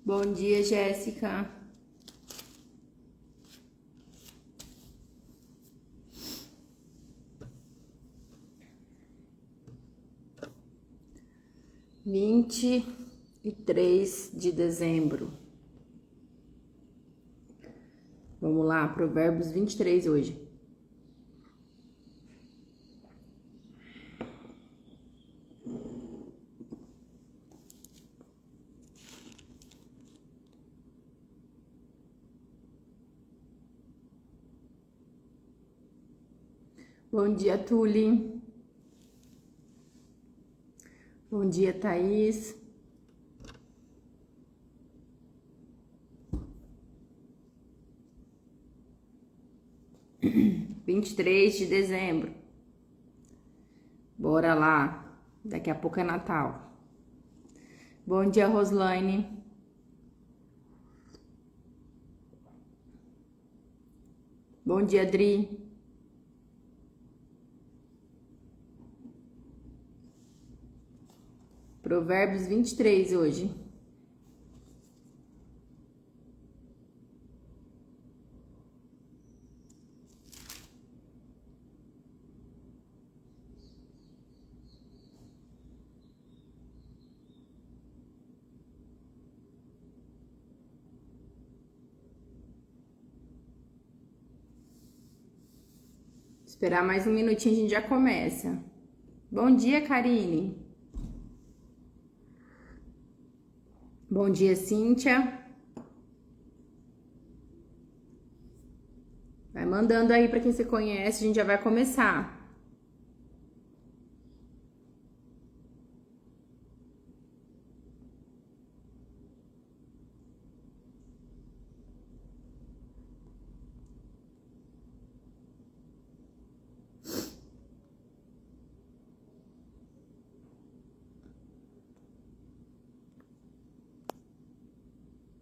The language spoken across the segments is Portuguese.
Bom dia, Jéssica. Vinte e 3 de dezembro. Vamos lá, Provérbios 23 hoje. Bom dia, Tuli. Bom dia, Thaís. Vinte e 3 de dezembro. Bora lá. Daqui a pouco é Natal. Bom dia, Roslaine. Bom dia, Adri. Provérbios 23 hoje. Esperar mais um minutinho, a gente já começa. Bom dia, Karine. Bom dia, Cíntia. Vai mandando aí pra quem você conhece, a gente já vai começar.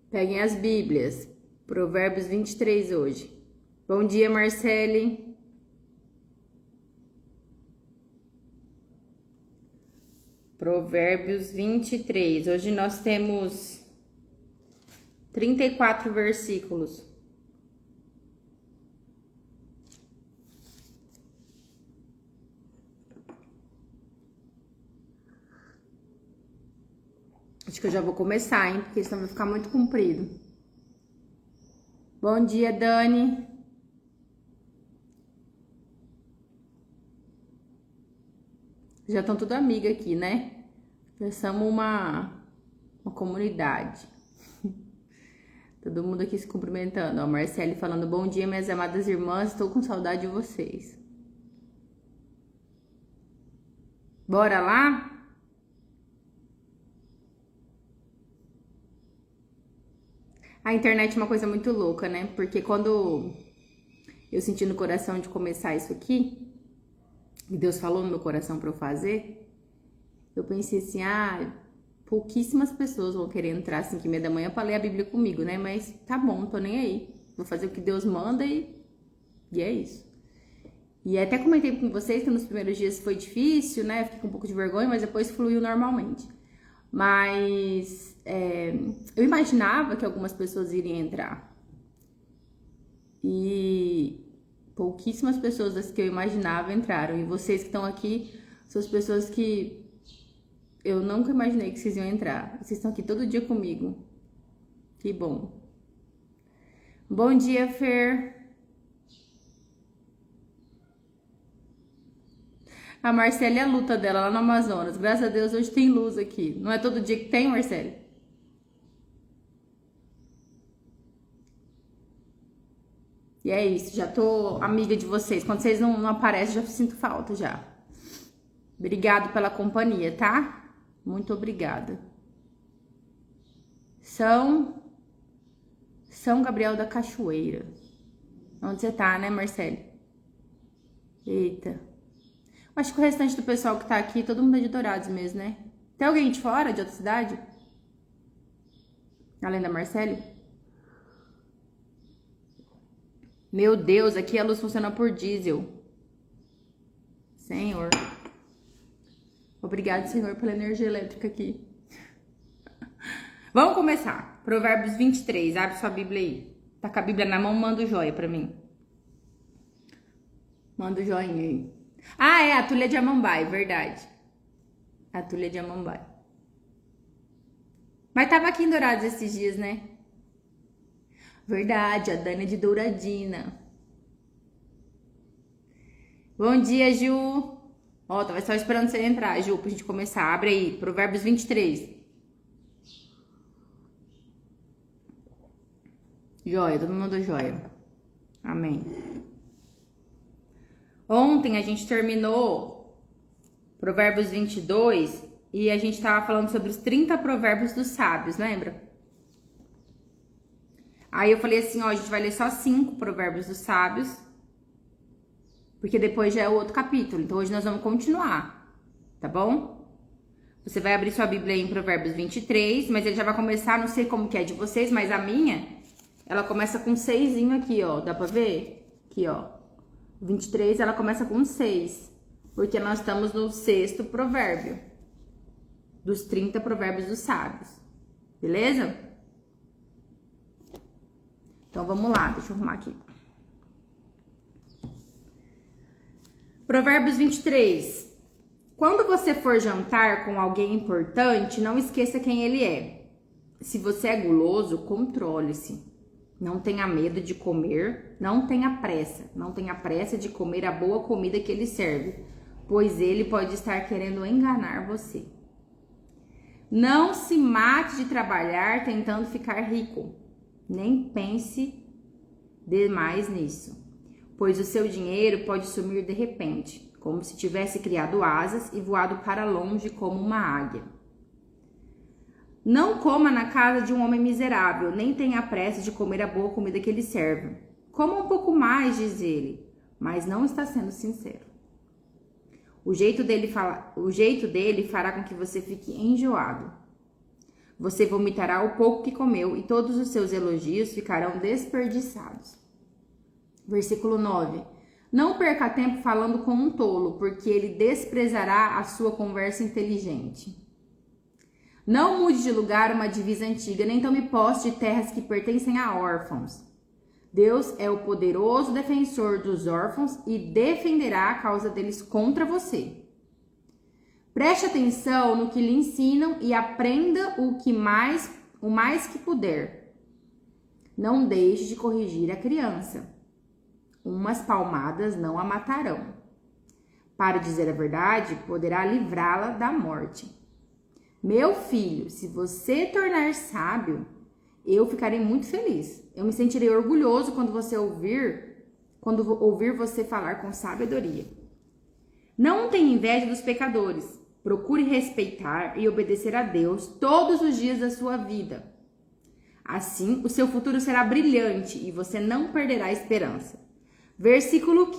Peguem as Bíblias. Provérbios 23 hoje. Bom dia, Marcele. Provérbios 23. Hoje nós temos 34 versículos. Acho que eu já vou começar, hein? Porque senão vai ficar muito comprido. Bom dia, Dani. Já estão tudo amiga aqui, né? Já somos uma comunidade. Todo mundo aqui se cumprimentando. Ó, Marcele falando, bom dia, minhas amadas irmãs. Estou com saudade de vocês. Bora lá? A internet é uma coisa muito louca, né? Porque quando eu senti no coração de começar isso aqui, e Deus falou no meu coração para eu fazer, eu pensei assim, pouquíssimas pessoas vão querer entrar às 5h30 da manhã para ler a Bíblia comigo, né? Mas tá bom, não tô nem aí. Vou fazer o que Deus manda e é isso. E até comentei com vocês que nos primeiros dias foi difícil, né? Fiquei com um pouco de vergonha, mas depois fluiu normalmente. Mas eu imaginava que algumas pessoas iriam entrar. E pouquíssimas pessoas das que eu imaginava entraram. E vocês que estão aqui são as pessoas que eu nunca imaginei que vocês iam entrar. Vocês estão aqui todo dia comigo. Que bom. Bom dia, Fer. A Marcele é a luta dela lá no Amazonas. Graças a Deus hoje tem luz aqui. Não é todo dia que tem, Marcele? E é isso, já tô amiga de vocês. Quando vocês não aparecem, já sinto falta já. Obrigado pela companhia, tá? Muito obrigada. São Gabriel da Cachoeira. Onde você tá, né, Marcele? Eita. Acho que o restante do pessoal que tá aqui, todo mundo é de Dourados mesmo, né? Tem alguém de fora, de outra cidade? Além da Marcele? Meu Deus, aqui a luz funciona por diesel. Senhor. Obrigado, Senhor, pela energia elétrica aqui. Vamos começar. Provérbios 23, abre sua Bíblia aí. Tá com a Bíblia na mão, manda o joia pra mim. Manda o joinha aí. Ah, é a Tulha de Amambai, verdade. A Tulha de Amambai. Mas tava aqui em Dourados esses dias, né? Verdade, a Dana de Douradina. Bom dia, Ju. Ó, tava só esperando você entrar, Ju, pra gente começar. Abre aí, Provérbios 23. Joia, todo mundo joia. Amém. Ontem a gente terminou Provérbios 22 e a gente tava falando sobre os 30 provérbios dos sábios, lembra? Aí eu falei assim, ó, a gente vai ler só 5 provérbios dos sábios, porque depois já é o outro capítulo. Então hoje nós vamos continuar, tá bom? Você vai abrir sua Bíblia aí em Provérbios 23, mas ele já vai começar, não sei como que é de vocês, mas a minha, ela começa com 6 aqui, ó, dá pra ver? Aqui, ó, 23 ela começa com 6, porque nós estamos no 6º provérbio, dos 30 provérbios dos sábios, beleza? Então vamos lá, deixa eu arrumar aqui. Provérbios 23. Quando você for jantar com alguém importante, não esqueça quem ele é. Se você é guloso, controle-se. Não tenha medo de comer, não tenha pressa. Não tenha pressa de comer a boa comida que ele serve, pois ele pode estar querendo enganar você. Não se mate de trabalhar tentando ficar rico. Nem pense demais nisso, pois o seu dinheiro pode sumir de repente, como se tivesse criado asas e voado para longe como uma águia. Não coma na casa de um homem miserável, nem tenha pressa de comer a boa comida que ele serve. Coma um pouco mais, diz ele, mas não está sendo sincero. O jeito dele fará com que você fique enjoado. Você vomitará o pouco que comeu e todos os seus elogios ficarão desperdiçados. Versículo 9. Não perca tempo falando com um tolo, porque ele desprezará a sua conversa inteligente. Não mude de lugar uma divisa antiga, nem tome posse de terras que pertencem a órfãos. Deus é o poderoso defensor dos órfãos e defenderá a causa deles contra você. Preste atenção no que lhe ensinam e aprenda o mais que puder. Não deixe de corrigir a criança. Umas palmadas não a matarão. Para dizer a verdade, poderá livrá-la da morte. Meu filho, se você tornar sábio, eu ficarei muito feliz. Eu me sentirei orgulhoso quando ouvir você falar com sabedoria. Não tenha inveja dos pecadores. Procure respeitar e obedecer a Deus todos os dias da sua vida. Assim, o seu futuro será brilhante e você não perderá a esperança. Versículo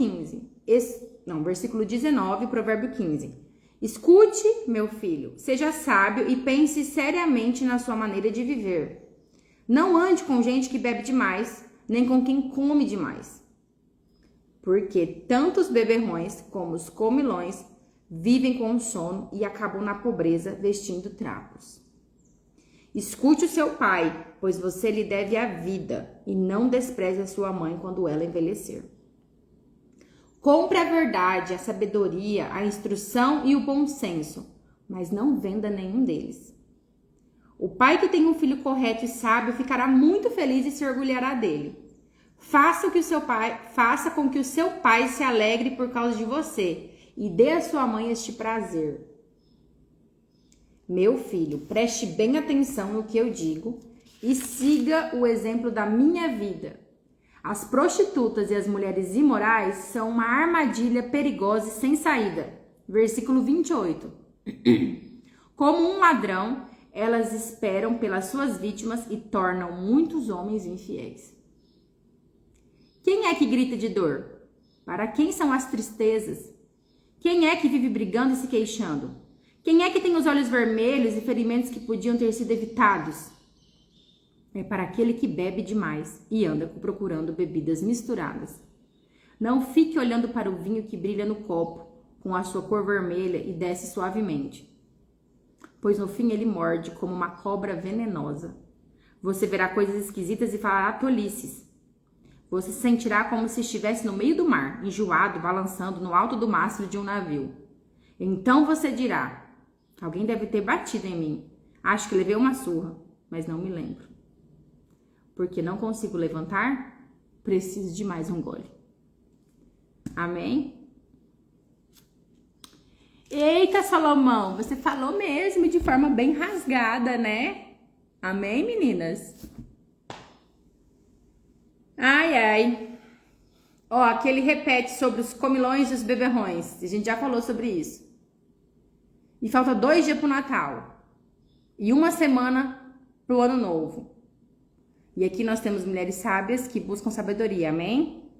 19, provérbio 15. Escute, meu filho, seja sábio e pense seriamente na sua maneira de viver. Não ande com gente que bebe demais, nem com quem come demais. Porque tanto os beberrões como os comilões vivem com sono e acabam na pobreza vestindo trapos. Escute o seu pai, pois você lhe deve a vida, e não despreze a sua mãe quando ela envelhecer. Compre a verdade, a sabedoria, a instrução e o bom senso, mas não venda nenhum deles. O pai que tem um filho correto e sábio ficará muito feliz e se orgulhará dele. Faça com que o seu pai se alegre por causa de você e dê à sua mãe este prazer. Meu filho, preste bem atenção no que eu digo e siga o exemplo da minha vida. As prostitutas e as mulheres imorais são uma armadilha perigosa e sem saída. Versículo 28. Como um ladrão, elas esperam pelas suas vítimas e tornam muitos homens infiéis. Quem é que grita de dor? Para quem são as tristezas? Quem é que vive brigando e se queixando? Quem é que tem os olhos vermelhos e ferimentos que podiam ter sido evitados? É para aquele que bebe demais e anda procurando bebidas misturadas. Não fique olhando para o vinho que brilha no copo, com a sua cor vermelha e desce suavemente, pois no fim ele morde como uma cobra venenosa. Você verá coisas esquisitas e falará tolices. Você se sentirá como se estivesse no meio do mar, enjoado, balançando no alto do mastro de um navio. Então você dirá: alguém deve ter batido em mim. Acho que levei uma surra, mas não me lembro. Porque não consigo levantar, preciso de mais um gole. Amém? Eita, Salomão, você falou mesmo de forma bem rasgada, né? Amém, meninas? Ai, ai. Ó, aqui ele repete sobre os comilões e os beberrões. A gente já falou sobre isso. E falta 2 dias pro Natal. E 1 semana pro Ano Novo. E aqui nós temos mulheres sábias que buscam sabedoria, amém?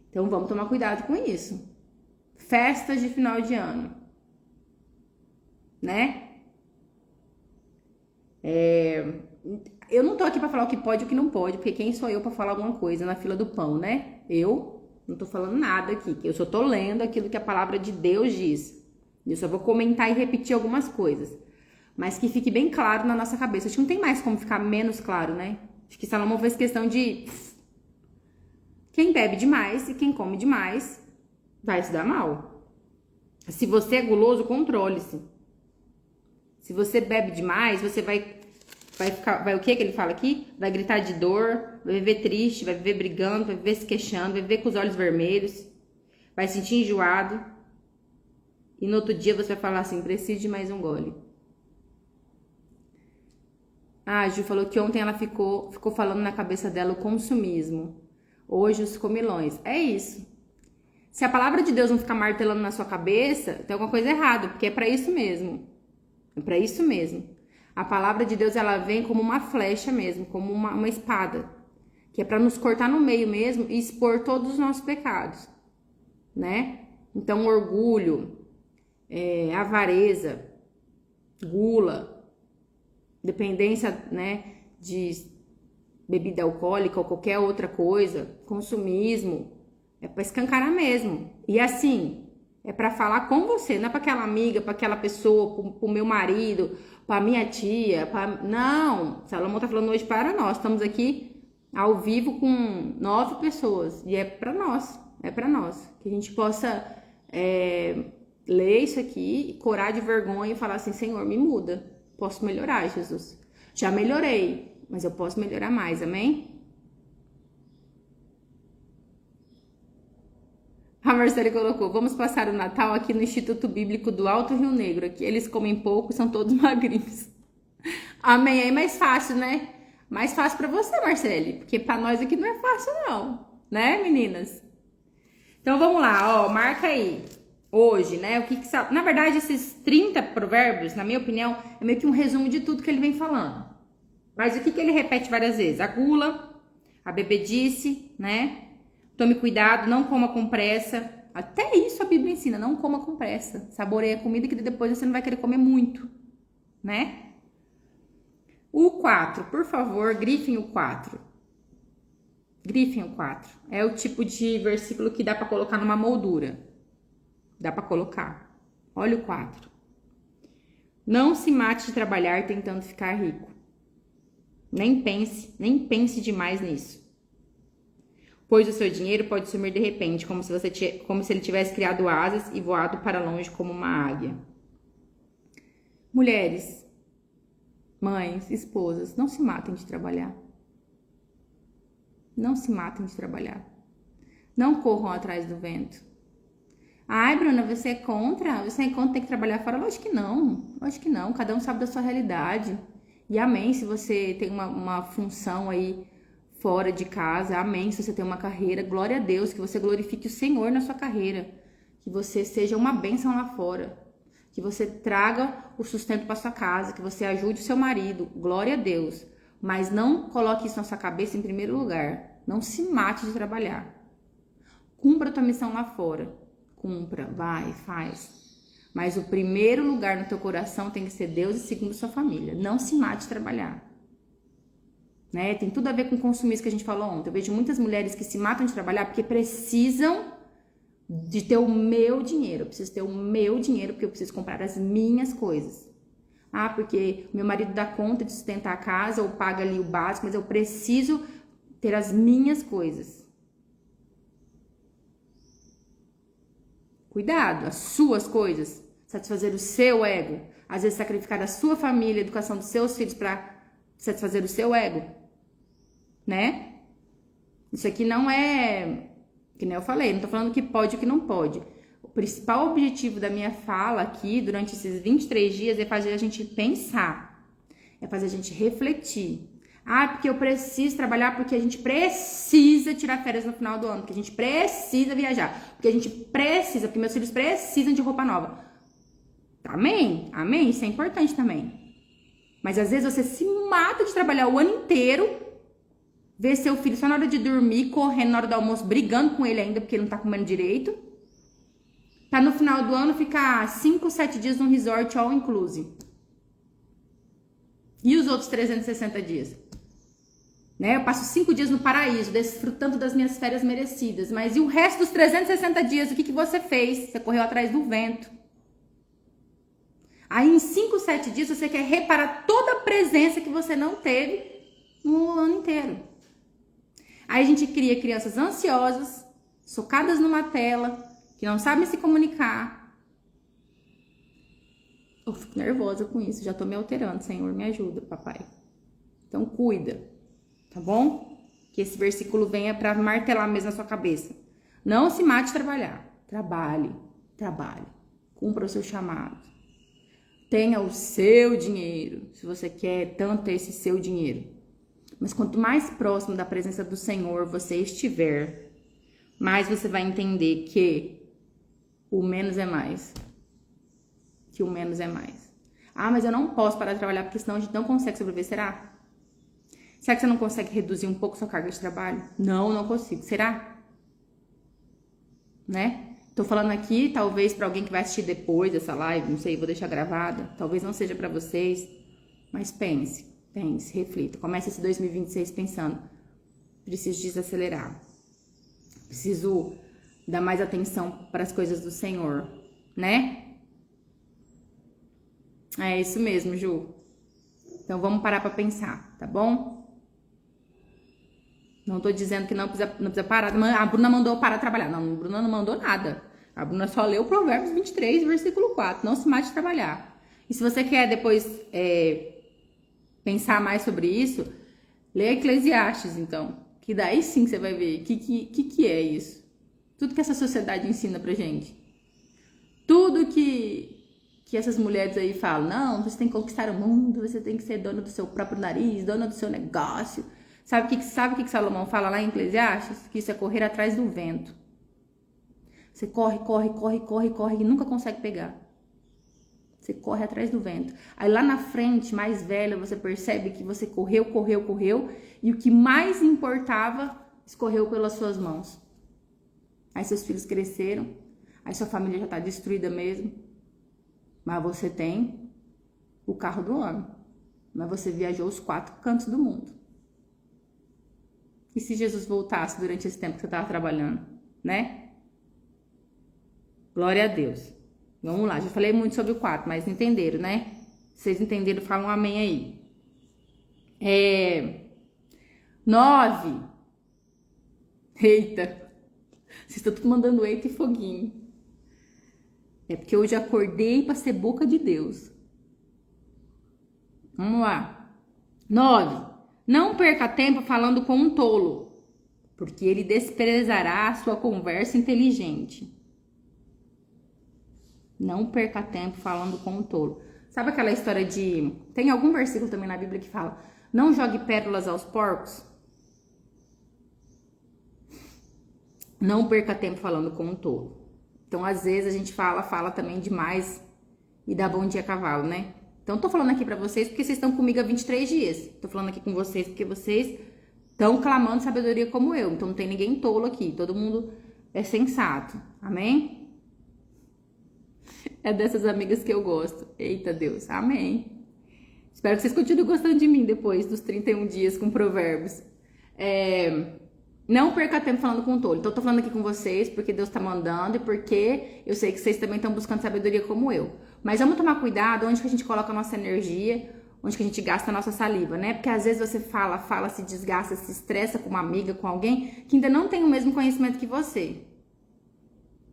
Então vamos tomar cuidado com isso. Festas de final de ano, né? Eu não tô aqui pra falar o que pode e o que não pode, porque quem sou eu pra falar alguma coisa na fila do pão, né? Eu não tô falando nada aqui, eu só tô lendo aquilo que a palavra de Deus diz. Eu só vou comentar e repetir algumas coisas, mas que fique bem claro na nossa cabeça. Acho que não tem mais como ficar menos claro, né? Acho que Salomão fez questão de quem bebe demais e quem come demais vai se dar mal. Se você é guloso, controle-se. Se você bebe demais, você vai o que ele fala aqui? Vai gritar de dor, vai viver triste, vai viver brigando, vai viver se queixando, vai viver com os olhos vermelhos, vai se sentir enjoado. E no outro dia você vai falar assim, preciso de mais um gole. A Ju falou que ontem ela ficou falando na cabeça dela o consumismo. Hoje os comilões. É isso. Se a palavra de Deus não ficar martelando na sua cabeça, tem alguma coisa errada, porque é pra isso mesmo. É pra isso mesmo. A palavra de Deus, ela vem como uma flecha mesmo, como uma espada, que é pra nos cortar no meio mesmo e expor todos os nossos pecados, né? Então, orgulho, avareza, gula, dependência, né, de bebida alcoólica ou qualquer outra coisa, consumismo, é pra escancarar mesmo. E assim, é pra falar com você, não é pra aquela amiga, pra aquela pessoa, pro meu marido, pra minha tia, não, Salomão tá falando hoje para nós, estamos aqui ao vivo com 9 pessoas, e é pra nós, que a gente possa ler isso aqui, corar de vergonha e falar assim, Senhor, me muda, posso melhorar, Jesus. Já melhorei, mas eu posso melhorar mais, amém? A Marcele colocou, vamos passar o Natal aqui no Instituto Bíblico do Alto Rio Negro, aqui eles comem pouco, são todos magrinhos. Amém, aí mais fácil, né? Mais fácil pra você, Marcele, porque pra nós aqui não é fácil não, né, meninas? Então vamos lá, ó, marca aí. Hoje, né, na verdade esses 30 provérbios, na minha opinião, é meio que um resumo de tudo que ele vem falando. Mas o que ele repete várias vezes? A gula, a bebedice, né? Tome cuidado, não coma com pressa. Até isso a Bíblia ensina, não coma com pressa. Saboreia a comida que depois você não vai querer comer muito, né? O 4, por favor, grifem o 4. Grifem o 4. É o tipo de versículo que dá pra colocar numa moldura. Dá pra colocar. Olha o 4. Não se mate de trabalhar tentando ficar rico. Nem pense demais nisso. Pois o seu dinheiro pode sumir de repente, como se ele tivesse criado asas e voado para longe como uma águia. Mulheres, mães, esposas, não se matem de trabalhar. Não se matem de trabalhar. Não corram atrás do vento. Ai, Bruna, você é contra? Você é contra ter que trabalhar fora? Lógico que não. Lógico que não. Cada um sabe da sua realidade. E amém se você tem uma função aí fora de casa, amém se você tem uma carreira, glória a Deus, que você glorifique o Senhor na sua carreira, que você seja uma bênção lá fora, que você traga o sustento para sua casa, que você ajude o seu marido, glória a Deus, mas não coloque isso na sua cabeça em primeiro lugar, não se mate de trabalhar, cumpra a tua missão lá fora, cumpra, vai, faz. Mas o primeiro lugar no teu coração tem que ser Deus e segundo sua família. Não se mate de trabalhar. Né? Tem tudo a ver com o consumismo que a gente falou ontem. Eu vejo muitas mulheres que se matam de trabalhar porque precisam de ter o meu dinheiro. Eu preciso ter o meu dinheiro porque eu preciso comprar as minhas coisas. Ah, porque meu marido dá conta de sustentar a casa ou paga ali o básico, mas eu preciso ter as minhas coisas. Cuidado, as suas coisas. Satisfazer o seu ego. Às vezes sacrificar a sua família, a educação dos seus filhos para satisfazer o seu ego. Né? Isso aqui não é... Que nem eu falei, não tô falando que pode ou que não pode. O principal objetivo da minha fala aqui, durante esses 23 dias, é fazer a gente pensar. É fazer a gente refletir. Ah, porque eu preciso trabalhar, porque a gente precisa tirar férias no final do ano, porque a gente precisa viajar, porque a gente precisa, porque meus filhos precisam de roupa nova. Amém? Amém? Isso é importante também. Mas às vezes você se mata de trabalhar o ano inteiro, ver seu filho só na hora de dormir, correndo na hora do almoço, brigando com ele ainda, porque ele não tá comendo direito. Pra no final do ano ficar 5, 7 dias num resort all inclusive. E os outros 360 dias? Né? Eu passo 5 dias no paraíso, desfrutando das minhas férias merecidas. Mas e o resto dos 360 dias, o que você fez? Você correu atrás do vento. Aí em 5, 7 dias você quer reparar toda a presença que você não teve no ano inteiro. Aí a gente cria crianças ansiosas, socadas numa tela, que não sabem se comunicar. Eu fico nervosa com isso, já tô me alterando. Senhor, me ajuda, papai. Então cuida, tá bom? Que esse versículo venha para martelar mesmo na sua cabeça. Não se mate de trabalhar. Trabalhe, trabalhe. Cumpra o seu chamado. Tenha o seu dinheiro, se você quer tanto ter esse seu dinheiro. Mas quanto mais próximo da presença do Senhor você estiver, mais você vai entender que o menos é mais. Que o menos é mais. Ah, mas eu não posso parar de trabalhar porque senão a gente não consegue sobreviver. Será? Será que você não consegue reduzir um pouco sua carga de trabalho? Não, não consigo. Será? Né? Tô falando aqui, talvez para alguém que vai assistir depois dessa live, não sei, vou deixar gravada. Talvez não seja para vocês, mas pense, reflita. Comece esse 2026 pensando, preciso desacelerar. Preciso dar mais atenção para as coisas do Senhor, né? É isso mesmo, Ju. Então vamos parar para pensar, tá bom? Não tô dizendo que não precisa parar. A Bruna mandou parar de trabalhar. Não, a Bruna não mandou nada. A Bruna só leu Provérbios 23, versículo 4. Não se mate de trabalhar. E se você quer depois pensar mais sobre isso, lê Eclesiastes, então. Que daí sim você vai ver o que é isso. Tudo que essa sociedade ensina pra gente. Tudo que essas mulheres aí falam. Não, você tem que conquistar o mundo, você tem que ser dona do seu próprio nariz, dona do seu negócio. Sabe o que Salomão fala lá em Eclesiastes? Que isso é correr atrás do vento. Você corre e nunca consegue pegar. Você corre atrás do vento. Aí lá na frente, mais velha, você percebe que você correu e o que mais importava escorreu pelas suas mãos. Aí seus filhos cresceram, aí sua família já tá destruída mesmo. Mas você tem o carro do ano. Mas você viajou os 4 cantos do mundo. E se Jesus voltasse durante esse tempo que você estava trabalhando, né? Glória a Deus. Vamos lá, já falei muito sobre o 4, mas entenderam, né? Vocês entenderam, falam um amém aí. 9. Eita. Vocês estão tudo mandando eita e foguinho. É porque hoje acordei para ser boca de Deus. Vamos lá. 9. Não perca tempo falando com um tolo, porque ele desprezará a sua conversa inteligente. Não perca tempo falando com um tolo. Sabe aquela história de... Tem algum versículo também na Bíblia que fala: não jogue pérolas aos porcos? Não perca tempo falando com um tolo. Então, às vezes, a gente fala também demais e dá bom dia a cavalo, né? Então, tô falando aqui pra vocês porque vocês estão comigo há 23 dias. Tô falando aqui com vocês porque vocês estão clamando sabedoria como eu. Então, não tem ninguém tolo aqui. Todo mundo é sensato. Amém? É dessas amigas que eu gosto. Eita Deus. Amém. Espero que vocês continuem gostando de mim depois dos 31 dias com provérbios. Não perca tempo falando com o tolo. Então, eu tô falando aqui com vocês porque Deus tá mandando e porque eu sei que vocês também estão buscando sabedoria como eu. Mas vamos tomar cuidado onde que a gente coloca a nossa energia, onde que a gente gasta a nossa saliva, né? Porque às vezes você fala, se desgasta, se estressa com uma amiga, com alguém que ainda não tem o mesmo conhecimento que você.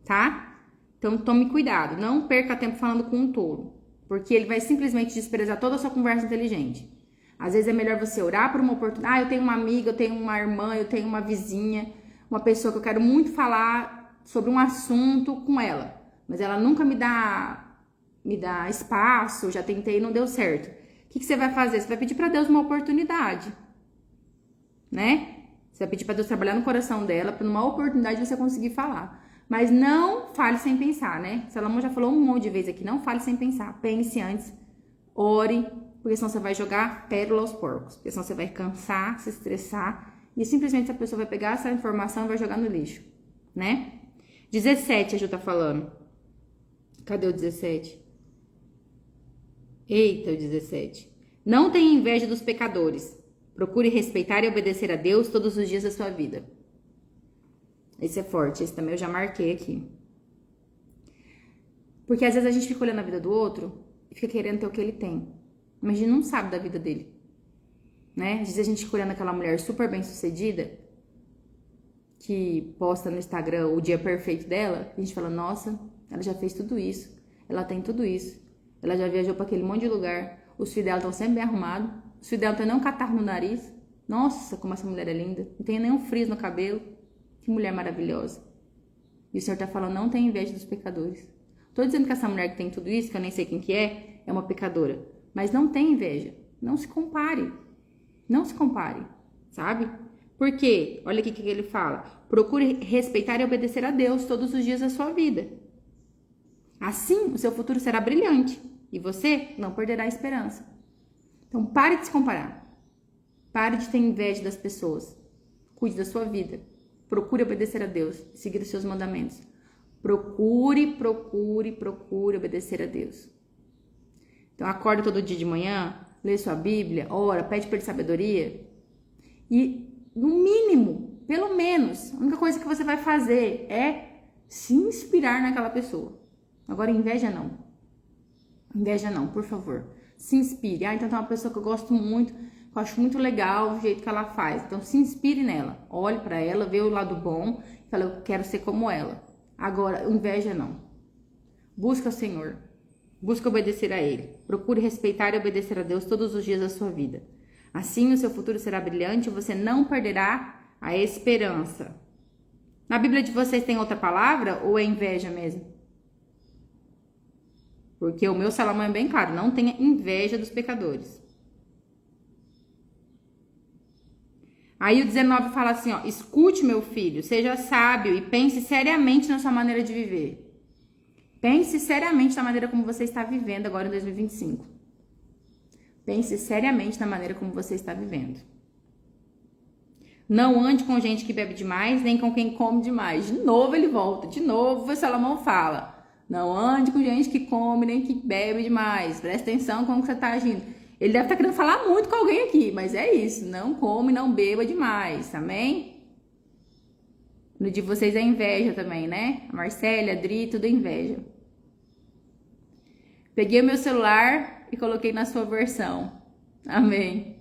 Tá? Então, tome cuidado. Não perca tempo falando com um tolo. Porque ele vai simplesmente desprezar toda a sua conversa inteligente. Às vezes é melhor você orar por uma oportunidade. Eu tenho uma amiga, eu tenho uma irmã, eu tenho uma vizinha, uma pessoa que eu quero muito falar sobre um assunto com ela. Mas ela nunca me dá espaço, já tentei e não deu certo. O que você vai fazer? Você vai pedir para Deus uma oportunidade, né? Você vai pedir para Deus trabalhar no coração dela, para numa oportunidade você conseguir falar. Mas não fale sem pensar, né? Salomão já falou um monte de vezes aqui, não fale sem pensar. Pense antes, ore, porque senão você vai jogar pérola aos porcos. Porque senão você vai cansar, se estressar, e simplesmente a pessoa vai pegar essa informação e vai jogar no lixo, né? 17, a Ju tá falando. Cadê o 17? Eita, o 17. Não tenha inveja dos pecadores. Procure respeitar e obedecer a Deus todos os dias da sua vida. Esse é forte, esse também eu já marquei aqui. Porque às vezes a gente fica olhando a vida do outro e fica querendo ter o que ele tem. Mas a gente não sabe da vida dele, né? Às vezes a gente fica olhando aquela mulher super bem sucedida que posta no Instagram o dia perfeito dela, e a gente fala, nossa, ela já fez tudo isso, ela tem tudo isso, ela já viajou para aquele monte de lugar, os filhos dela estão sempre bem arrumados, os filhos dela não tem nem um catarro no nariz. Nossa, como essa mulher é linda, não tem nenhum frizz no cabelo, que mulher maravilhosa. E o Senhor tá falando, não tem inveja dos pecadores. Tô dizendo que essa mulher que tem tudo isso, que eu nem sei quem que é uma pecadora. Mas não tem inveja. Não se compare. Não se compare, sabe? Por quê? Olha aqui o que ele fala. Procure respeitar e obedecer a Deus todos os dias da sua vida. Assim, o seu futuro será brilhante. E você não perderá a esperança. Então, pare de se comparar. Pare de ter inveja das pessoas. Cuide da sua vida. Procure obedecer a Deus. Seguir os seus mandamentos. Procure obedecer a Deus. Então, acorda todo dia de manhã, lê sua Bíblia, ora, pede para ele sabedoria. E, no mínimo, pelo menos, a única coisa que você vai fazer é se inspirar naquela pessoa. Agora, inveja não. Inveja não, por favor. Se inspire. Então tem uma pessoa que eu gosto muito, que eu acho muito legal o jeito que ela faz. Então, se inspire nela. Olhe para ela, vê o lado bom e fala, eu quero ser como ela. Agora, inveja não. Busca o Senhor. Busca obedecer a Ele. Procure respeitar e obedecer a Deus todos os dias da sua vida. Assim o seu futuro será brilhante e você não perderá a esperança. Na Bíblia de vocês tem outra palavra ou é inveja mesmo? Porque o meu Salomão é bem claro, não tenha inveja dos pecadores. Aí o 19 fala assim, ó, escute meu filho, seja sábio e pense seriamente na sua maneira de viver. Pense seriamente na maneira como você está vivendo agora em 2025. Pense seriamente na maneira como você está vivendo. Não ande com gente que bebe demais, nem com quem come demais. De novo ele volta, de novo o Salomão fala. Não ande com gente que come, nem que bebe demais. Presta atenção como você está agindo. Ele deve estar querendo falar muito com alguém aqui, mas é isso. Não come, não beba demais, amém? No de vocês é inveja também, né? A Marcélia, a Adri, tudo é inveja. Peguei o meu celular e coloquei na sua versão. Amém.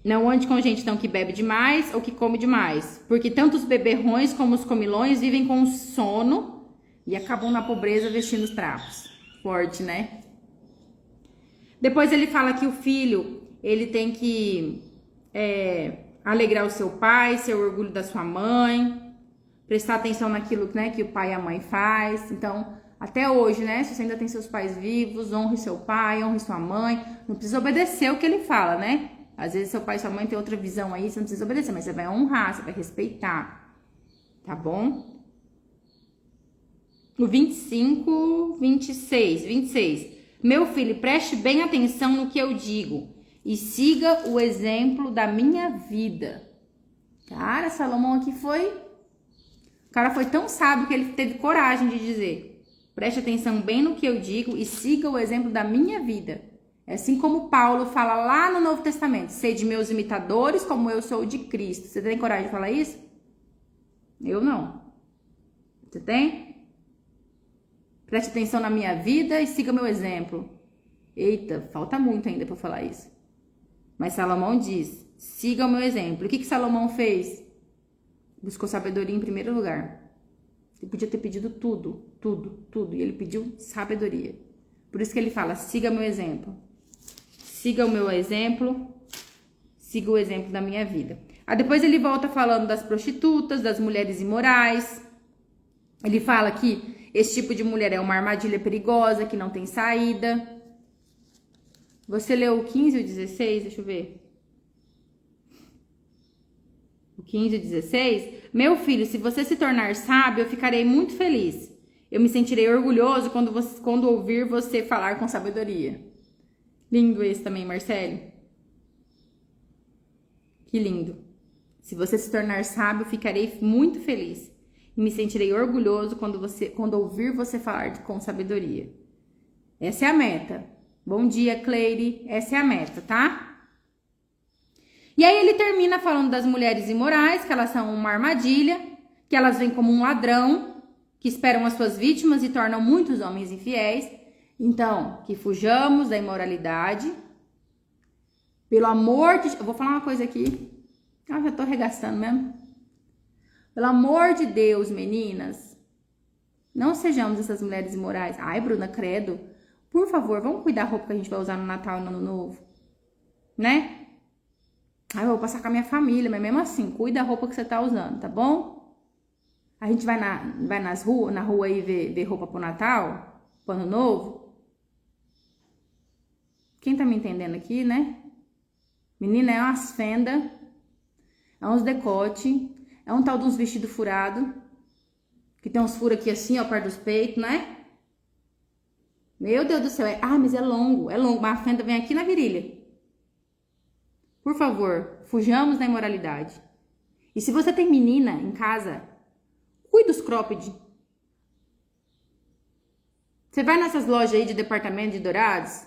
Não ande com gente então que bebe demais ou que come demais. Porque tanto os beberrões como os comilões vivem com sono e acabam na pobreza vestindo os trapos. Forte, né? Depois ele fala que o filho, ele tem que alegrar o seu pai, ser o orgulho da sua mãe, prestar atenção naquilo, né, que o pai e a mãe faz. Então, até hoje, né, se você ainda tem seus pais vivos, honre seu pai, honre sua mãe. Não precisa obedecer o que ele fala, né? Às vezes seu pai e sua mãe tem outra visão aí, você não precisa obedecer, mas você vai honrar, você vai respeitar. Tá bom? O 26. Meu filho, preste bem atenção no que eu digo e siga o exemplo da minha vida. Cara, Salomão aqui foi... O cara foi tão sábio que ele teve coragem de dizer: preste atenção bem no que eu digo e siga o exemplo da minha vida. É assim como Paulo fala lá no Novo Testamento, sede meus imitadores como eu sou de Cristo. Você tem coragem de falar isso? Eu não. Você tem? Preste atenção na minha vida e siga meu exemplo. Eita, falta muito ainda para falar isso. Mas Salomão diz, siga o meu exemplo. O que Salomão fez? Buscou sabedoria em primeiro lugar. Ele podia ter pedido tudo. E ele pediu sabedoria. Por isso que ele fala, siga meu exemplo. Siga o meu exemplo. Siga o exemplo da minha vida. Aí depois ele volta falando das prostitutas, das mulheres imorais. Ele fala que esse tipo de mulher é uma armadilha perigosa, que não tem saída. Você leu o 15 e o 16? Deixa eu ver. O 15 e o 16? Meu filho, se você se tornar sábio, eu ficarei muito feliz. Eu me sentirei orgulhoso quando ouvir você falar com sabedoria. Lindo esse também, Marcelo. Que lindo. Se você se tornar sábio, eu ficarei muito feliz. E me sentirei orgulhoso quando ouvir você falar com sabedoria. Essa é a meta. Bom dia, Cleire. Essa é a meta, tá? E aí ele termina falando das mulheres imorais, que elas são uma armadilha, que elas vêm como um ladrão, que esperam as suas vítimas e tornam muitos homens infiéis. Então, que fujamos da imoralidade. Pelo amor de... Eu vou falar uma coisa aqui. Ah, já tô arregaçando mesmo. Pelo amor de Deus, meninas. Não sejamos essas mulheres imorais. Ai, Bruna, credo. Por favor, vamos cuidar da roupa que a gente vai usar no Natal e no Ano Novo. Né? Ai, eu vou passar com a minha família, mas mesmo assim, cuida da roupa que você tá usando, tá bom? A gente vai na rua aí ver roupa pro Natal, pro Ano Novo. Quem tá me entendendo aqui, né? Menina, é umas fendas, é uns decote, é um tal de uns vestidos furados, que tem uns furos aqui assim, ó, perto dos peitos, né? Meu Deus do céu, mas é longo, mas a fenda vem aqui na virilha. Por favor, fujamos da imoralidade. E se você tem menina em casa, cuide dos cropped. Você vai nessas lojas aí de departamento de Dourados,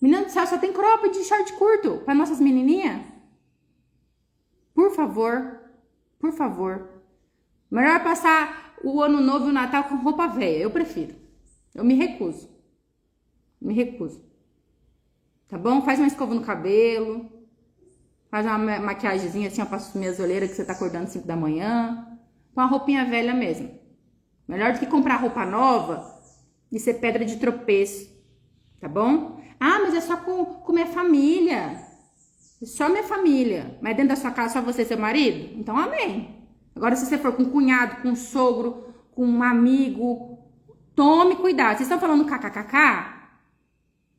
menina do céu, só tem cropped de short curto para nossas menininhas. Por favor, por favor. Melhor passar o Ano Novo e o Natal com roupa velha, eu prefiro. Eu me recuso. Me recuso. Tá bom? Faz uma escova no cabelo. Faz uma maquiagemzinha assim, ó, pra assumir as olheiras que você tá acordando 5 da manhã. Com a roupinha velha mesmo. Melhor do que comprar roupa nova e ser pedra de tropeço. Tá bom? Ah, mas é só com minha família. É só minha família. Mas dentro da sua casa só você e seu marido? Então amém. Agora se você for com cunhado, com sogro, com um amigo, tome cuidado. Vocês estão falando kkkk?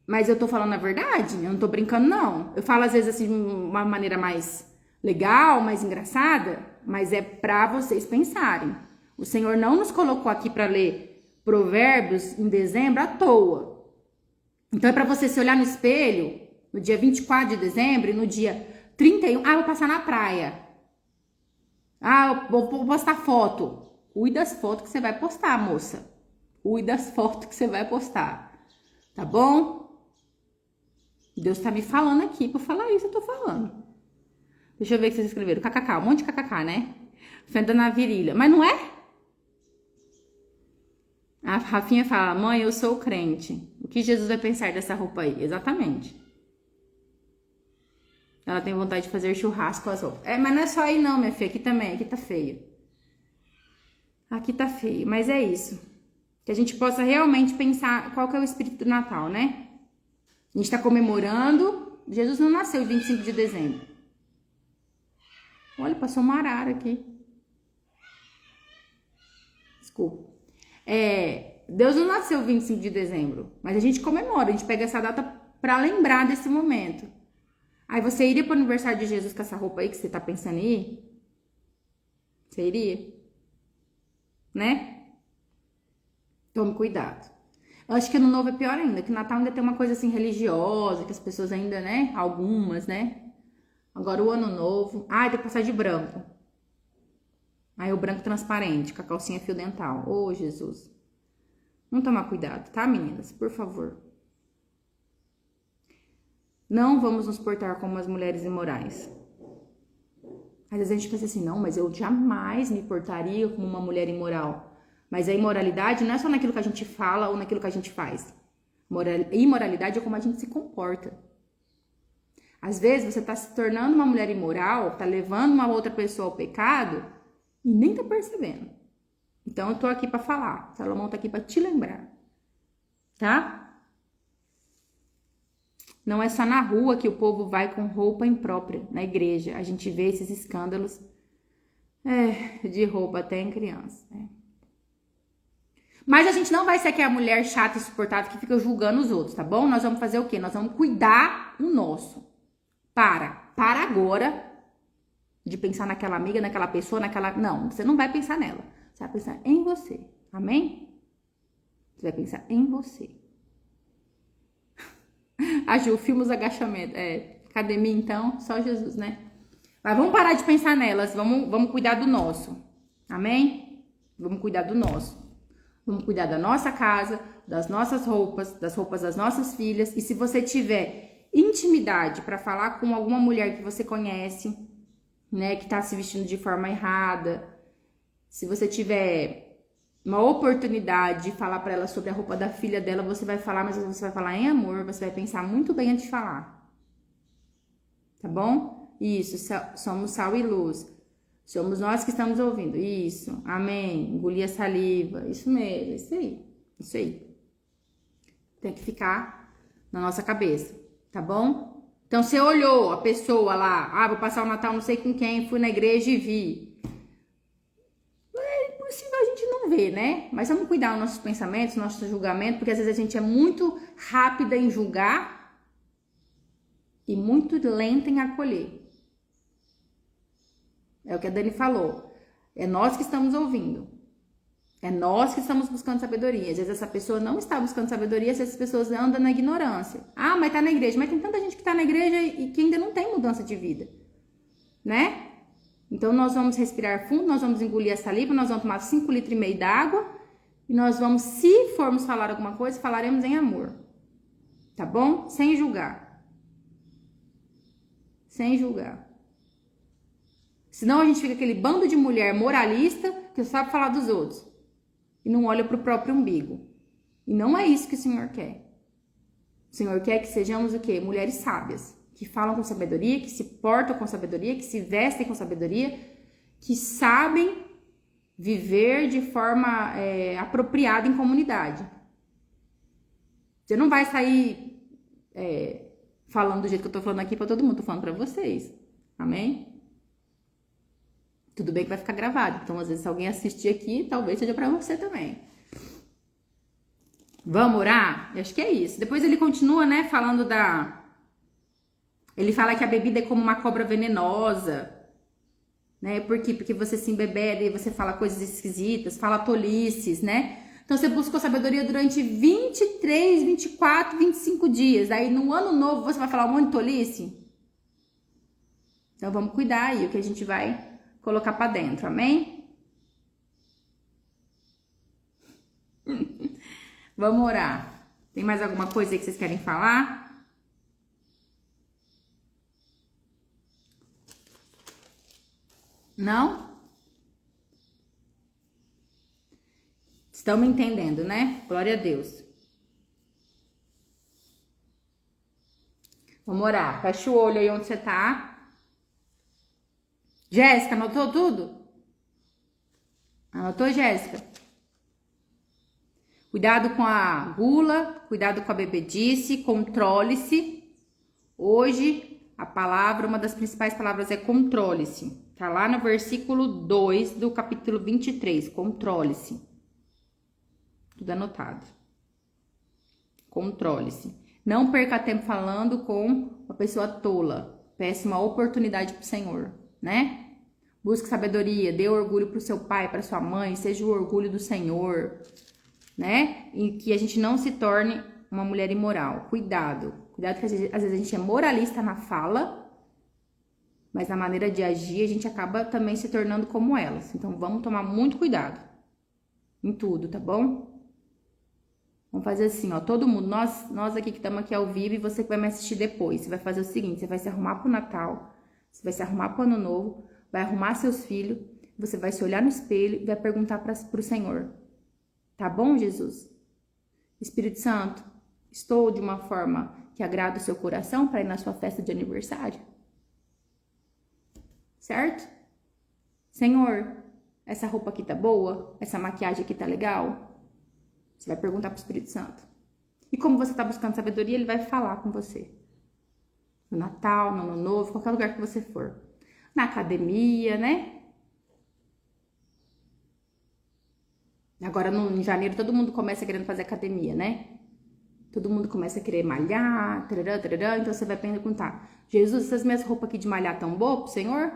Mas eu tô falando a verdade, eu não tô brincando não. Eu falo às vezes assim de uma maneira mais legal, mais engraçada, mas é pra vocês pensarem. O Senhor não nos colocou aqui pra ler Provérbios em dezembro à toa. Então é pra você se olhar no espelho no dia 24 de dezembro e no dia 31, vou passar na praia. Eu vou postar foto. Cuide das fotos que você vai postar, moça. Cuide das fotos que você vai postar. Tá bom? Deus tá me falando aqui pra falar isso, eu tô falando. Deixa eu ver o que vocês escreveram. KKK, um monte de KKK, né? Fenda na virilha. Mas não é? A Rafinha fala, mãe, eu sou crente. O que Jesus vai pensar dessa roupa aí? Exatamente. Ela tem vontade de fazer churrasco com as roupas. Mas não é só aí não, minha filha. Aqui também, aqui tá feio. Aqui tá feio, mas é isso. Que a gente possa realmente pensar qual que é o espírito do Natal, né? A gente tá comemorando. Jesus não nasceu 25 de dezembro. Olha, passou uma arara aqui. Desculpa. Deus não nasceu 25 de dezembro. Mas a gente comemora, a gente pega essa data pra lembrar desse momento. Aí você iria pro aniversário de Jesus com essa roupa aí que você tá pensando em ir? Você iria? Né? Tome cuidado. Eu acho que no Novo é pior ainda, que no Natal ainda tem uma coisa assim religiosa, que as pessoas ainda, né? Algumas, né? Agora o Ano Novo. Tem que passar de branco. Aí o branco transparente, com a calcinha fio dental. Ô, Jesus. Vamos tomar cuidado, tá, meninas? Por favor. Não vamos nos portar como as mulheres imorais. Às vezes a gente pensa assim, não, mas eu jamais me portaria como uma mulher imoral. Mas a imoralidade não é só naquilo que a gente fala ou naquilo que a gente faz. Imoralidade é como a gente se comporta. Às vezes você está se tornando uma mulher imoral, está levando uma outra pessoa ao pecado e nem está percebendo. Então eu tô aqui para falar. Salomão tá aqui para te lembrar. Tá? Não é só na rua que o povo vai com roupa imprópria, na igreja. A gente vê esses escândalos de roupa até em criança. Né? Mas a gente não vai ser aquela mulher chata e insuportável que fica julgando os outros, tá bom? Nós vamos fazer o quê? Nós vamos cuidar o nosso. Para agora de pensar naquela amiga, naquela pessoa, naquela... Não, você não vai pensar nela. Você vai pensar em você. Amém? Você vai pensar em você. A Ju, filma os agachamentos. Academia, então, só Jesus, né? Mas vamos parar de pensar nelas. Vamos cuidar do nosso. Amém? Vamos cuidar do nosso. Vamos cuidar da nossa casa, das nossas roupas, das roupas das nossas filhas. E se você tiver intimidade para falar com alguma mulher que você conhece, né, que tá se vestindo de forma errada, se você tiver uma oportunidade de falar para ela sobre a roupa da filha dela, você vai falar, mas você vai falar em amor, você vai pensar muito bem antes de falar. Tá bom? Isso, somos sal e luz. Somos nós que estamos ouvindo. Isso, amém. Engolir a saliva. Isso mesmo, isso aí. Isso aí. Tem que ficar na nossa cabeça, tá bom? Então, você olhou a pessoa lá, vou passar o Natal não sei com quem, fui na igreja e vi. Possível a gente não vê, né? Mas vamos cuidar dos nossos pensamentos, nosso julgamento, porque às vezes a gente é muito rápida em julgar e muito lenta em acolher. É o que a Dani falou. É nós que estamos ouvindo. É nós que estamos buscando sabedoria. Às vezes essa pessoa não está buscando sabedoria, se essas pessoas andam na ignorância. Mas tá na igreja. Mas tem tanta gente que tá na igreja e que ainda não tem mudança de vida. Né? Então, nós vamos respirar fundo, nós vamos engolir a saliva, nós vamos tomar 5,5 litros d'água e nós vamos, se formos falar alguma coisa, falaremos em amor. Tá bom? Sem julgar. Sem julgar. Senão a gente fica aquele bando de mulher moralista que sabe falar dos outros e não olha pro próprio umbigo. E não é isso que o Senhor quer. O Senhor quer que sejamos o quê? Mulheres sábias. Que falam com sabedoria, que se portam com sabedoria, que se vestem com sabedoria, que sabem viver de forma apropriada em comunidade. Você não vai sair falando do jeito que eu tô falando aqui pra todo mundo, tô falando pra vocês. Amém? Tudo bem que vai ficar gravado, então às vezes se alguém assistir aqui, talvez seja pra você também. Vamos orar? Eu acho que é isso. Depois ele continua, né, falando Ele fala que a bebida é como uma cobra venenosa, né? Por quê? Porque você se embebeda e você fala coisas esquisitas, fala tolices, né? Então você buscou sabedoria durante 23, 24, 25 dias. Aí no ano novo você vai falar um monte de tolice? Então vamos cuidar aí o que a gente vai colocar pra dentro, amém? Vamos orar. Tem mais alguma coisa aí que vocês querem falar? Não? Estão me entendendo, né? Glória a Deus. Vamos orar. Fecha o olho aí onde você tá. Jéssica, anotou tudo? Anotou, Jéssica? Cuidado com a gula, cuidado com a bebedice, controle-se. Hoje, a palavra, uma das principais palavras é controle-se. Tá lá no versículo 2 do capítulo 23, controle-se. Tudo anotado. Controle-se. Não perca tempo falando com uma pessoa tola. Peça uma oportunidade pro Senhor, né? Busque sabedoria, dê orgulho pro seu pai, pra sua mãe, seja o orgulho do Senhor, né? E que a gente não se torne uma mulher imoral. Cuidado. Cuidado que às vezes a gente é moralista na fala, mas na maneira de agir a gente acaba também se tornando como elas. Então vamos tomar muito cuidado em tudo, tá bom? Vamos fazer assim, ó, todo mundo, nós aqui que estamos aqui ao vivo e você que vai me assistir depois, você vai fazer o seguinte, você vai se arrumar pro Natal, você vai se arrumar pro Ano Novo, vai arrumar seus filhos, você vai se olhar no espelho e vai perguntar pro Senhor, tá bom, Jesus? Espírito Santo, estou de uma forma que agrada o seu coração para ir na sua festa de aniversário? Certo? Senhor, essa roupa aqui tá boa? Essa maquiagem aqui tá legal? Você vai perguntar pro Espírito Santo. E como você tá buscando sabedoria, ele vai falar com você. No Natal, no Ano Novo, qualquer lugar que você for. Na academia, né? Agora, em janeiro, todo mundo começa querendo fazer academia, né? Todo mundo começa a querer malhar, tarará, tarará, então você vai perguntar, Jesus, essas minhas roupas aqui de malhar tão boas pro Senhor?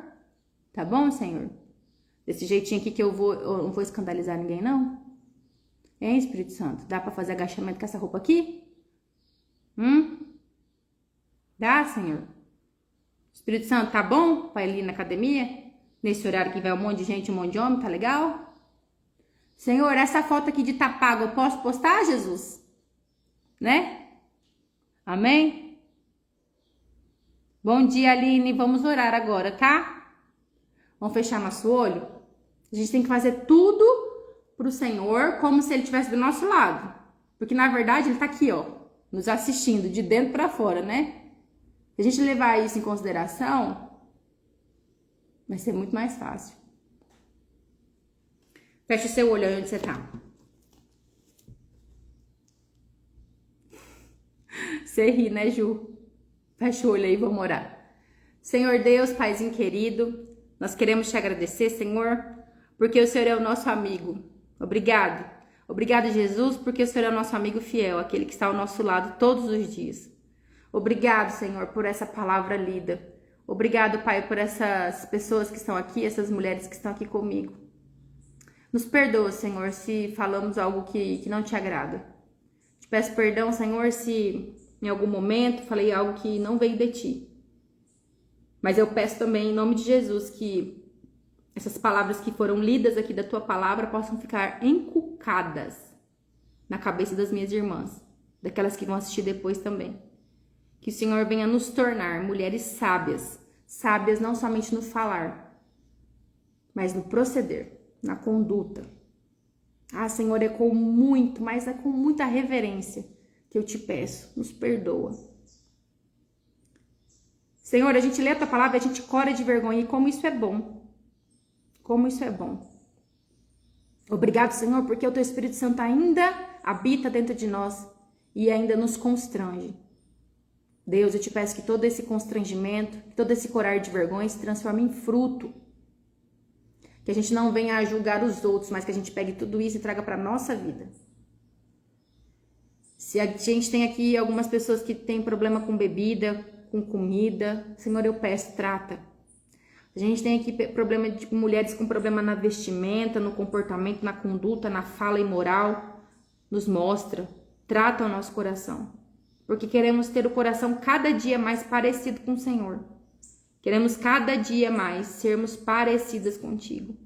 Tá bom, Senhor? Desse jeitinho aqui que eu não vou escandalizar ninguém, não? Hein, Espírito Santo? Dá pra fazer agachamento com essa roupa aqui? Dá, Senhor? Espírito Santo, tá bom pra ir ali na academia? Nesse horário que vai um monte de gente, um monte de homem, tá legal? Senhor, essa foto aqui de tá pago, eu posso postar, Jesus? Né? Amém? Bom dia, Aline. Vamos orar agora, tá? Vamos fechar nosso olho? A gente tem que fazer tudo pro Senhor como se ele estivesse do nosso lado. Porque, na verdade, ele tá aqui, ó, nos assistindo, de dentro pra fora, né? Se a gente levar isso em consideração, vai ser muito mais fácil. Fecha o seu olho aí onde você tá. Você ri, né, Ju? Fecha o olho aí, vamos orar. Senhor Deus, Paizinho querido, nós queremos te agradecer, Senhor, porque o Senhor é o nosso amigo. Obrigado. Obrigado, Jesus, porque o Senhor é o nosso amigo fiel, aquele que está ao nosso lado todos os dias. Obrigado, Senhor, por essa palavra lida. Obrigado, Pai, por essas pessoas que estão aqui, essas mulheres que estão aqui comigo. Nos perdoa, Senhor, se falamos algo que não te agrada. Te peço perdão, Senhor, se em algum momento falei algo que não veio de ti. Mas eu peço também, em nome de Jesus, que essas palavras que foram lidas aqui da tua palavra possam ficar encucadas na cabeça das minhas irmãs, daquelas que vão assistir depois também. Que o Senhor venha nos tornar mulheres sábias, sábias não somente no falar, mas no proceder, na conduta. Ah, Senhor, é com muito, mas é com muita reverência que eu te peço, nos perdoa. Senhor, a gente lê a tua palavra, a gente cora de vergonha, e como isso é bom. Como isso é bom. Obrigado, Senhor, porque o teu Espírito Santo ainda habita dentro de nós e ainda nos constrange. Deus, eu te peço que todo esse constrangimento, todo esse corar de vergonha se transforme em fruto. Que a gente não venha a julgar os outros, mas que a gente pegue tudo isso e traga para nossa vida. Se a gente tem aqui algumas pessoas que têm problema com bebida, com comida, Senhor, eu peço, trata. A gente tem aqui problema de mulheres com problema na vestimenta, no comportamento, na conduta, na fala imoral. Nos mostra, trata o nosso coração. Porque queremos ter o coração cada dia mais parecido com o Senhor. Queremos cada dia mais sermos parecidas contigo.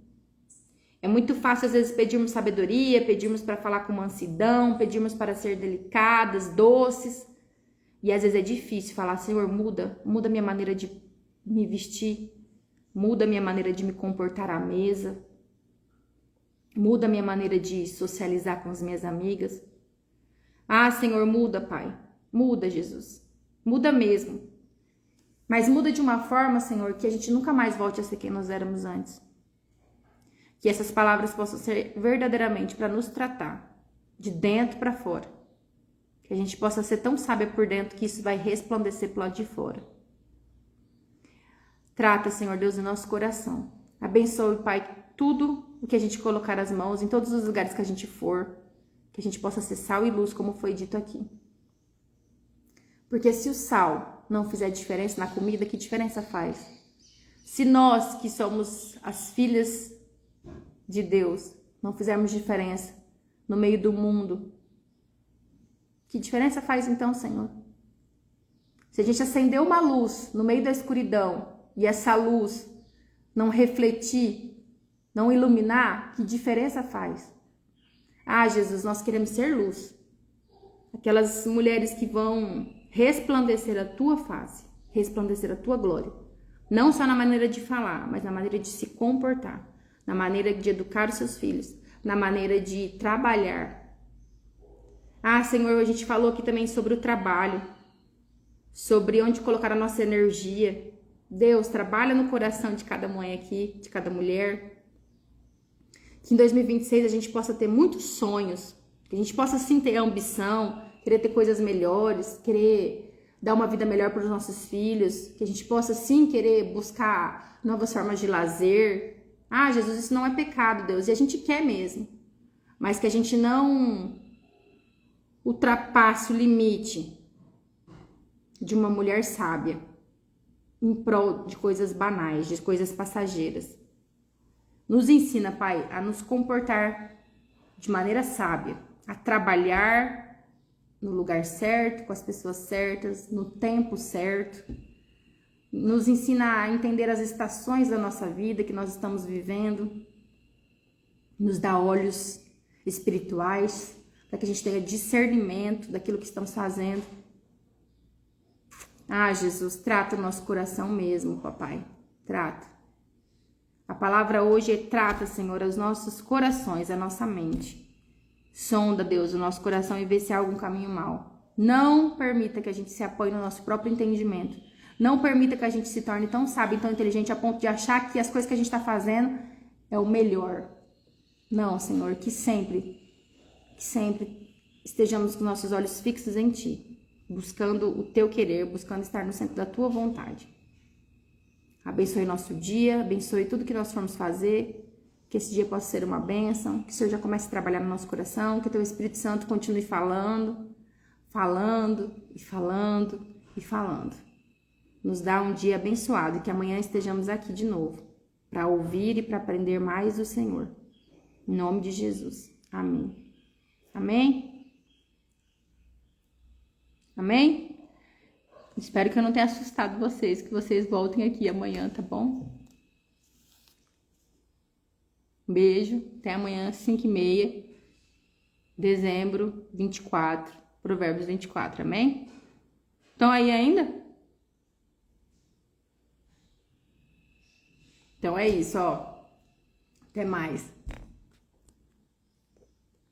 É muito fácil às vezes pedirmos sabedoria, pedirmos para falar com mansidão, pedirmos para ser delicadas, doces. E às vezes é difícil falar, Senhor, muda minha maneira de me vestir, muda minha maneira de me comportar à mesa, muda minha maneira de socializar com as minhas amigas. Ah, Senhor, muda, Pai, muda, Jesus, muda mesmo. Mas muda de uma forma, Senhor, que a gente nunca mais volte a ser quem nós éramos antes. Que essas palavras possam ser verdadeiramente para nos tratar, de dentro para fora. Que a gente possa ser tão sábia por dentro que isso vai resplandecer pro lado de fora. Trata, Senhor Deus, o nosso coração. Abençoe, Pai, tudo o que a gente colocar as mãos, em todos os lugares que a gente for. Que a gente possa ser sal e luz, como foi dito aqui. Porque se o sal não fizer diferença na comida, que diferença faz? Se nós, que somos as filhas de Deus, não fizermos diferença no meio do mundo, que diferença faz então, Senhor? Se a gente acender uma luz no meio da escuridão e essa luz não refletir, não iluminar, que diferença faz? Ah, Jesus, nós queremos ser luz. aquelas mulheres que vão resplandecer a tua face, resplandecer a tua glória. Não só na maneira de falar, mas na maneira de se comportar, na maneira de educar os seus filhos, na maneira de trabalhar. Ah, Senhor, a gente falou aqui também sobre o trabalho, sobre onde colocar a nossa energia. Deus, trabalha no coração de cada mãe aqui, de cada mulher. Que em 2026 a gente possa ter muitos sonhos, que a gente possa sim ter ambição, querer ter coisas melhores, querer dar uma vida melhor para os nossos filhos, que a gente possa sim querer buscar novas formas de lazer. Ah, Jesus, isso não é pecado, Deus, e a gente quer mesmo, mas que a gente não ultrapasse o limite de uma mulher sábia em prol de coisas banais, de coisas passageiras. Nos ensina, Pai, a nos comportar de maneira sábia, a trabalhar no lugar certo, com as pessoas certas, no tempo certo. Nos ensina a entender as estações da nossa vida que nós estamos vivendo. Nos dá olhos espirituais, para que a gente tenha discernimento daquilo que estamos fazendo. Ah, Jesus, trata o nosso coração mesmo, papai. Trata. A palavra hoje trata, Senhor, os nossos corações, a nossa mente. Sonda, Deus, o nosso coração e vê se há algum caminho mau. Não permita que a gente se apoie no nosso próprio entendimento. Não permita que a gente se torne tão sábio e tão inteligente a ponto de achar que as coisas que a gente está fazendo é o melhor. Não, Senhor, que sempre estejamos com nossos olhos fixos em Ti, buscando o Teu querer, buscando estar no centro da Tua vontade. Abençoe nosso dia, abençoe tudo que nós formos fazer, que esse dia possa ser uma bênção, que o Senhor já comece a trabalhar no nosso coração, que o Teu Espírito Santo continue falando, falando e falando e falando. Nos dá um dia abençoado e que amanhã estejamos aqui de novo, para ouvir e para aprender mais do Senhor. Em nome de Jesus. Amém. Amém? Amém? Espero que eu não tenha assustado vocês, que vocês voltem aqui amanhã, tá bom? Beijo, até amanhã, 5h30, dezembro 24, Provérbios 24, amém? Estão aí ainda? Então é isso, ó. Até mais.